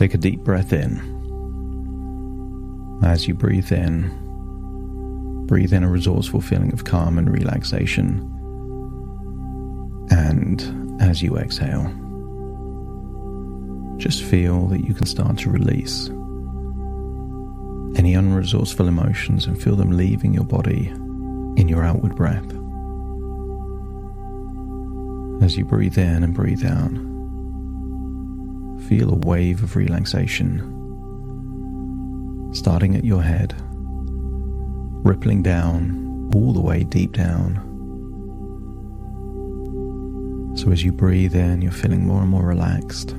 Take a deep breath in. As you breathe in a resourceful feeling of calm and relaxation. And as you exhale, just feel that you can start to release any unresourceful emotions and feel them leaving your body in your outward breath. As you breathe in and breathe out, feel a wave of relaxation starting at your head, rippling down all the way deep down. So as you breathe in, you're feeling more and more relaxed,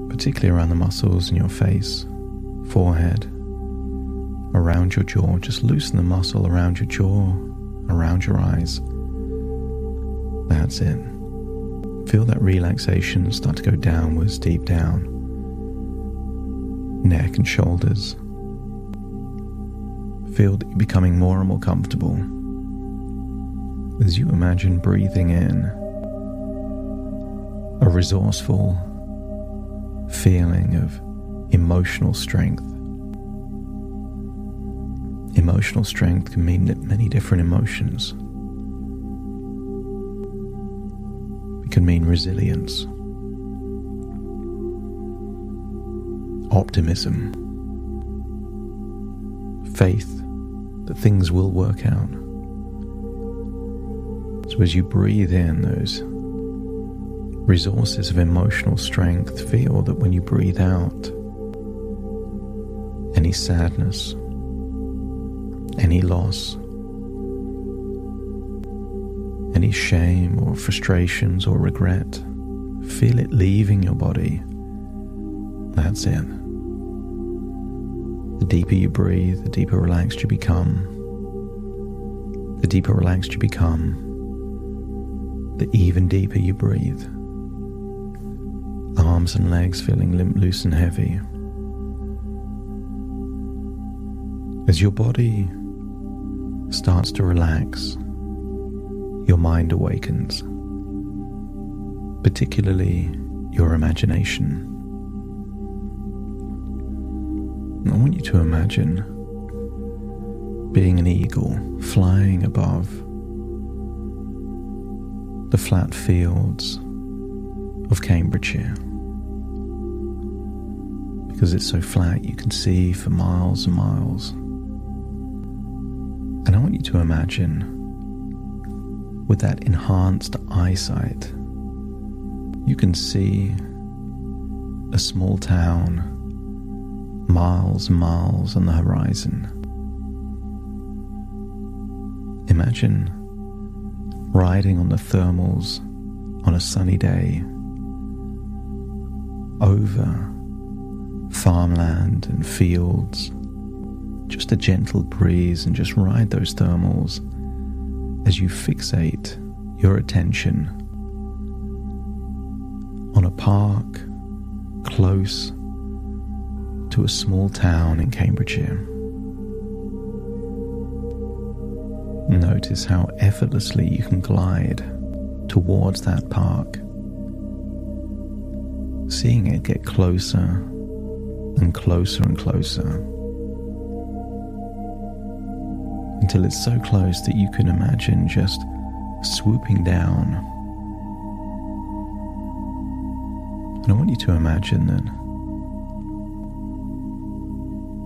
particularly around the muscles in your face, forehead, around your jaw. Just loosen the muscle around your jaw, around your eyes. That's it. Feel that relaxation start to go downwards, deep down. Neck and shoulders. Feel that you're becoming more and more comfortable as you imagine breathing in a resourceful feeling of emotional strength. Emotional strength can mean many different emotions. It can mean resilience, optimism, faith that things will work out. So as you breathe in those resources of emotional strength, feel that when you breathe out any sadness, any loss, any shame or frustrations or regret, feel it leaving your body. That's it. The deeper you breathe, the deeper relaxed you become. The deeper relaxed you become, the even deeper you breathe. Arms and legs feeling limp, loose and heavy. As your body starts to relax, your mind awakens, particularly your imagination. I want you to imagine being an eagle flying above the flat fields of Cambridgeshire. Because it's so flat, you can see for miles and miles. And I want you to imagine, with that enhanced eyesight, you can see a small town miles and miles on the horizon. Imagine riding on the thermals on a sunny day over farmland and fields, just a gentle breeze, and just ride those thermals as you fixate your attention on a park close to a small town in Cambridgeshire. Notice how effortlessly you can glide towards that park, seeing it get closer and closer and closer, until it's so close that you can imagine just swooping down. And I want you to imagine that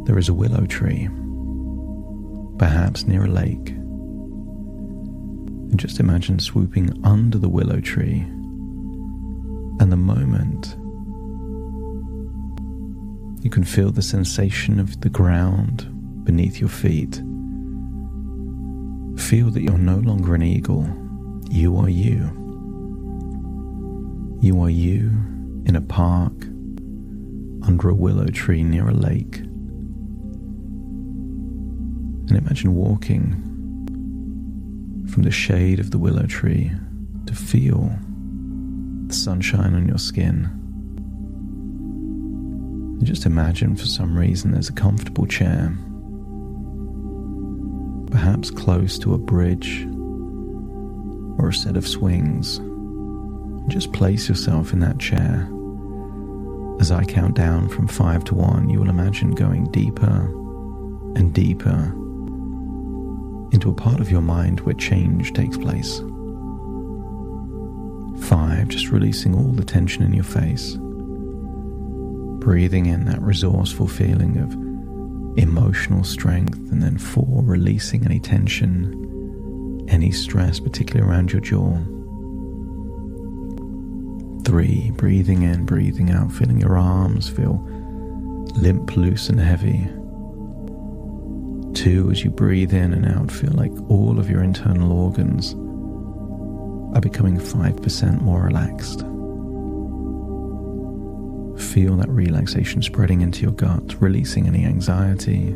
there is a willow tree, perhaps near a lake. And just imagine swooping under the willow tree, and the moment you can feel the sensation of the ground beneath your feet. Feel that you're no longer an eagle. You are you. You are you in a park under a willow tree near a lake. And imagine walking from the shade of the willow tree to feel the sunshine on your skin. And just imagine for some reason there's a comfortable chair, perhaps close to a bridge or a set of swings. And just place yourself in that chair As I count down from 5 to 1, you will imagine going deeper and deeper into a part of your mind where change takes place. 5, just releasing all the tension in your face. Breathing in that resourceful feeling of emotional strength, and then 4, releasing any tension, any stress, particularly around your jaw. 3, breathing in, breathing out, feeling your arms feel limp, loose and heavy. 2, as you breathe in and out, feel like all of your internal organs are becoming 5% more relaxed. Feel that relaxation spreading into your gut, releasing any anxiety.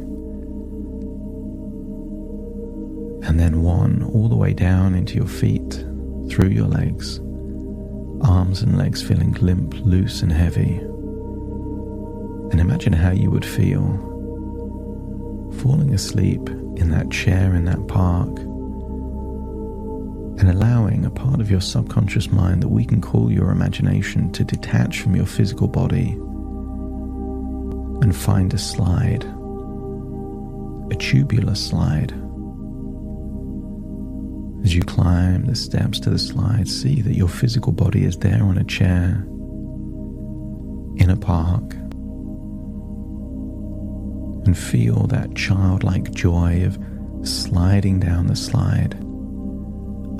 And then 1, all the way down into your feet, through your legs, arms and legs feeling limp, loose and heavy. And imagine how you would feel falling asleep in that chair in that park, and allowing a part of your subconscious mind that we can call your imagination to detach from your physical body and find a slide, a tubular slide. As you climb the steps to the slide, see that your physical body is there on a chair in a park, and feel that childlike joy of sliding down the slide.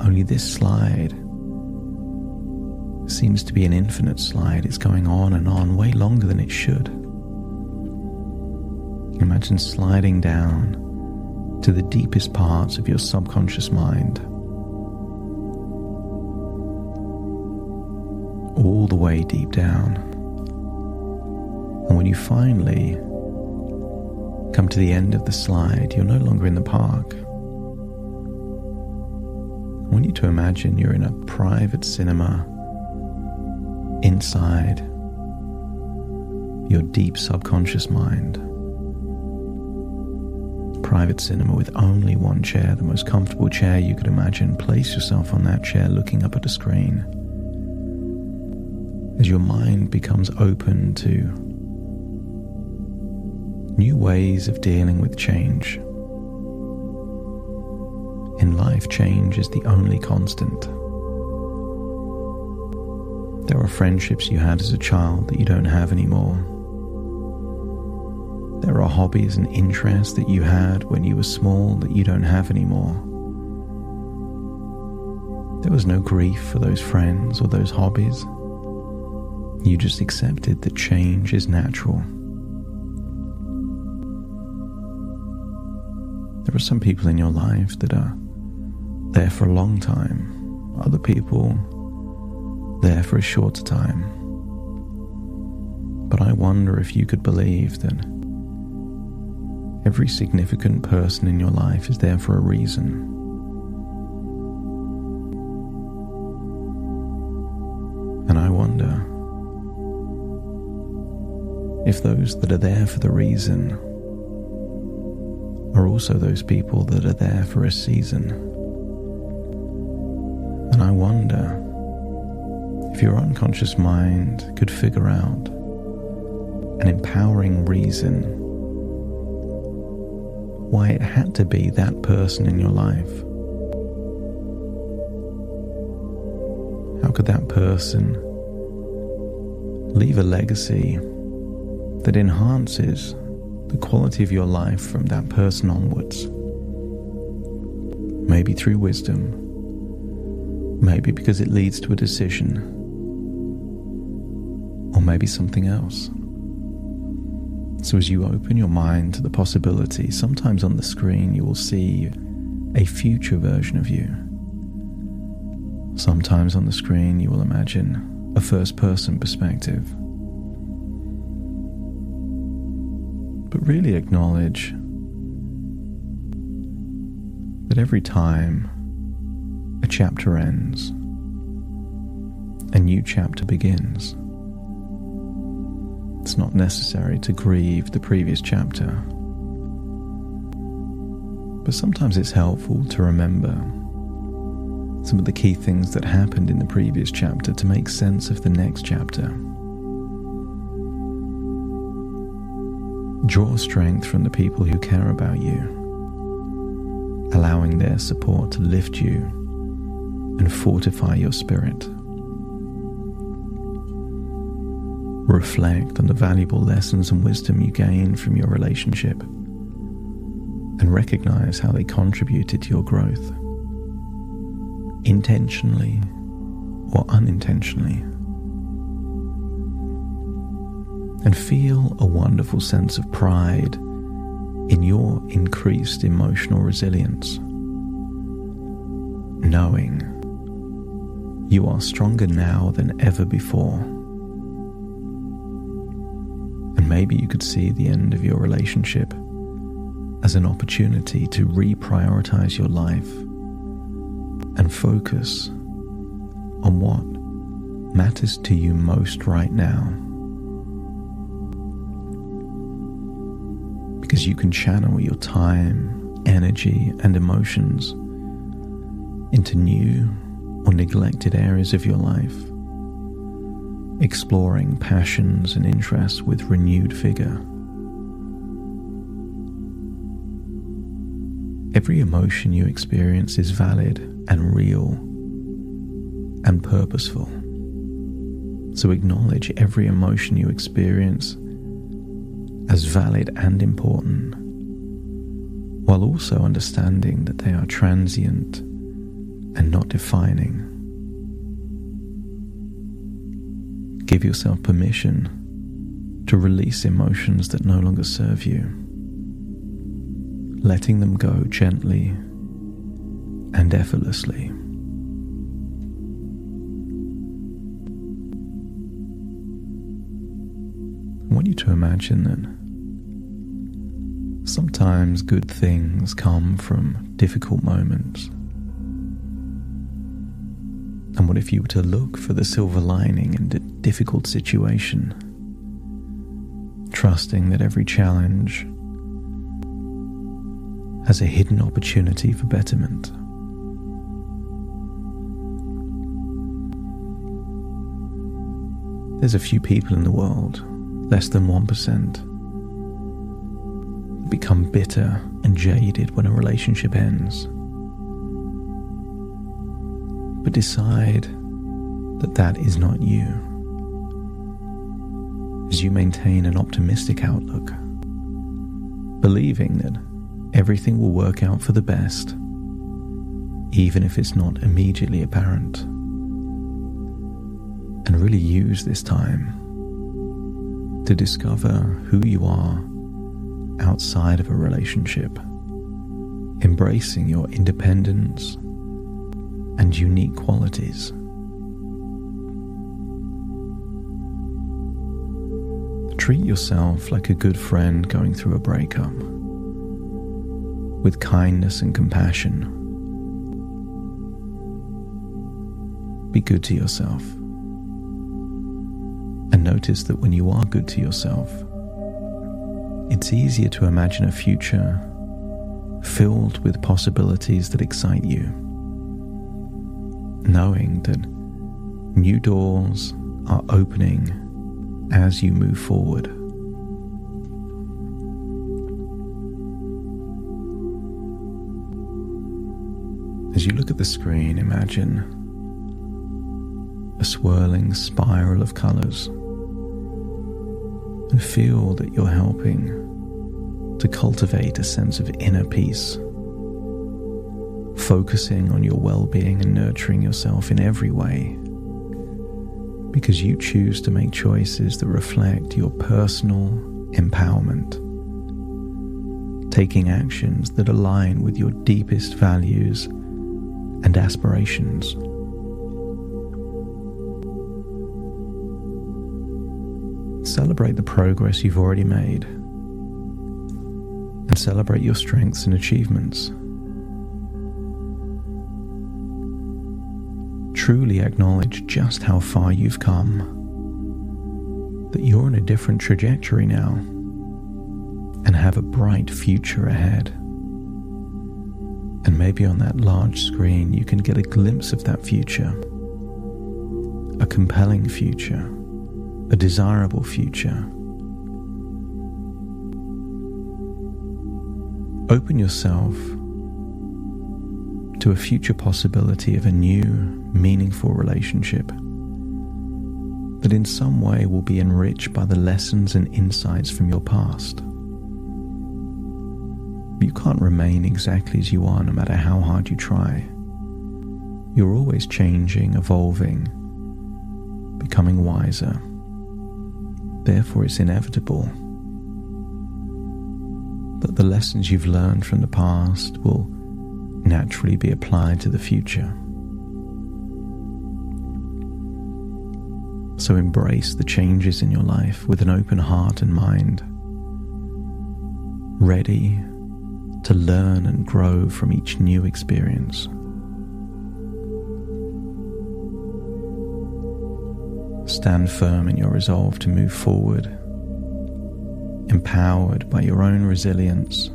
Only this slide seems to be an infinite slide. It's going on and on, way longer than it should. Imagine sliding down to the deepest parts of your subconscious mind, all the way deep down. And when you finally come to the end of the slide, you're no longer in the park. I want you to imagine you're in a private cinema inside your deep subconscious mind. Private cinema with only one chair, the most comfortable chair you could imagine. Place yourself on that chair looking up at a screen. As your mind becomes open to new ways of dealing with change. In life, change is the only constant. There are friendships you had as a child that you don't have anymore. There are hobbies and interests that you had when you were small that you don't have anymore. There was no grief for those friends or those hobbies. You just accepted that change is natural. There are some people in your life that are there for a long time, other people there for a shorter time. But I wonder if you could believe that every significant person in your life is there for a reason. And I wonder if those that are there for the reason are also those people that are there for a season. And I wonder if your unconscious mind could figure out an empowering reason why it had to be that person in your life. How could that person leave a legacy that enhances the quality of your life from that person onwards? Maybe through wisdom, maybe because it leads to a decision, or maybe something else. So as you open your mind to the possibility, sometimes on the screen you will see a future version of you. Sometimes on the screen you will imagine a first-person perspective. But really acknowledge that every time a chapter ends, a new chapter begins. It's not necessary to grieve the previous chapter, but sometimes it's helpful to remember some of the key things that happened in the previous chapter to make sense of the next chapter. Draw strength from the people who care about you, allowing their support to lift you and fortify your spirit. Reflect on the valuable lessons and wisdom you gain from your relationship and recognize how they contributed to your growth, intentionally or unintentionally. And feel a wonderful sense of pride in your increased emotional resilience, knowing you are stronger now than ever before. And maybe you could see the end of your relationship as an opportunity to reprioritize your life and focus on what matters to you most right now. Because you can channel your time, energy, and emotions into new or neglected areas of your life, exploring passions and interests with renewed vigor. Every emotion you experience is valid and real and purposeful. So acknowledge every emotion you experience as valid and important, while also understanding that they are transient and not defining. Give yourself permission to release emotions that no longer serve you, letting them go gently and effortlessly. I want you to imagine that sometimes good things come from difficult moments. And what if you were to look for the silver lining in a difficult situation, trusting that every challenge has a hidden opportunity for betterment? There's a few people in the world, less than 1%, become bitter and jaded when a relationship ends, but decide that that is not you, as you maintain an optimistic outlook, believing that everything will work out for the best, even if it's not immediately apparent, and really use this time to discover who you are outside of a relationship, embracing your independence and unique qualities. Treat yourself like a good friend going through a breakup, with kindness and compassion. Be good to yourself, and notice that when you are good to yourself, it's easier to imagine a future filled with possibilities that excite you, knowing that new doors are opening as you move forward. As you look at the screen, imagine a swirling spiral of colors, and feel that you're helping to cultivate a sense of inner peace, focusing on your well-being and nurturing yourself in every way, because you choose to make choices that reflect your personal empowerment, taking actions that align with your deepest values and aspirations. Celebrate the progress you've already made, and celebrate your strengths and achievements. Truly acknowledge just how far you've come, that you're on a different trajectory now, and have a bright future ahead. And maybe on that large screen you can get a glimpse of that future, a compelling future, a desirable future. Open yourself to a future possibility of a new, meaningful relationship that in some way will be enriched by the lessons and insights from your past. You can't remain exactly as you are no matter how hard you try. You're always changing, evolving, becoming wiser. Therefore, it's inevitable that the lessons you've learned from the past will naturally be applied to the future. So embrace the changes in your life with an open heart and mind, ready to learn and grow from each new experience. Stand firm in your resolve to move forward, empowered by your own resilience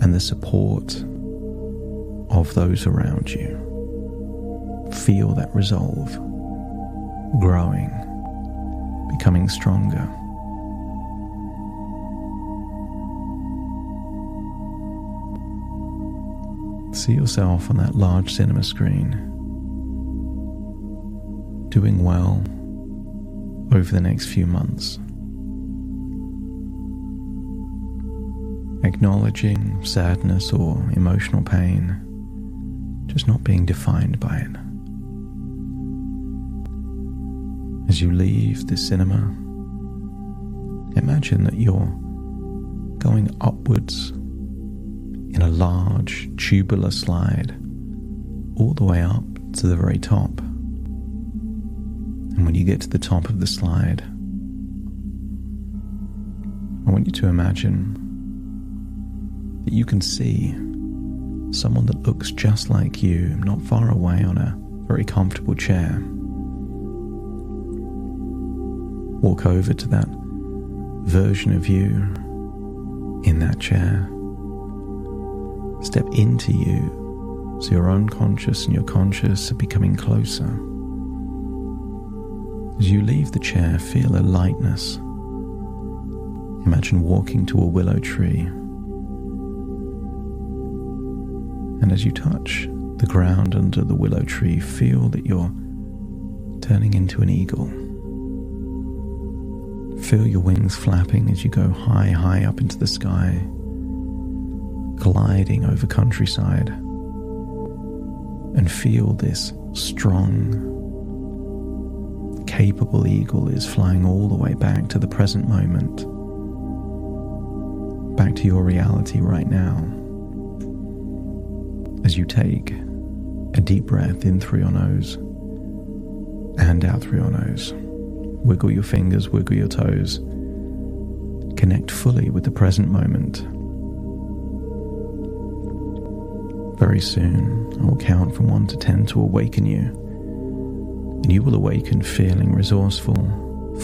and the support of those around you. Feel that resolve growing, becoming stronger. See yourself on that large cinema screen, doing well over the next few months. Acknowledging sadness or emotional pain, just not being defined by it. As you leave the cinema, imagine that you're going upwards in a large tubular slide all the way up to the very top. And when you get to the top of the slide, I want you to imagine that you can see someone that looks just like you, not far away on a very comfortable chair. Walk over to that version of you in that chair. Step into you so your own conscious and your conscious are becoming closer. As you leave the chair, feel a lightness. Imagine walking to a willow tree. And as you touch the ground under the willow tree, feel that you're turning into an eagle. Feel your wings flapping as you go high, high up into the sky, gliding over countryside, and feel this strong, capable eagle is flying all the way back to the present moment, back to your reality right now. As you take a deep breath in through your nose and out through your nose, wiggle your fingers, wiggle your toes, connect fully with the present moment. Very soon, I will count from 1 to 10 to awaken you, and you will awaken feeling resourceful,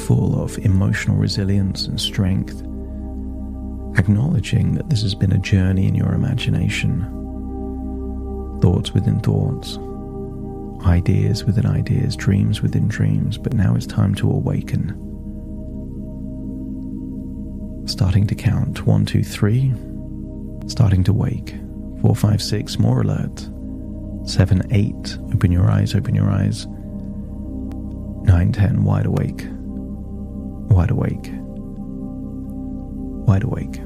full of emotional resilience and strength, acknowledging that this has been a journey in your imagination, thoughts within thoughts, ideas within ideas, dreams within dreams, but now it's time to awaken. Starting to count, 1, 2, 3, starting to wake. 4, 5, 6, more alert. 7, 8, open your eyes, open your eyes. 9, 10, wide awake, wide awake, wide awake.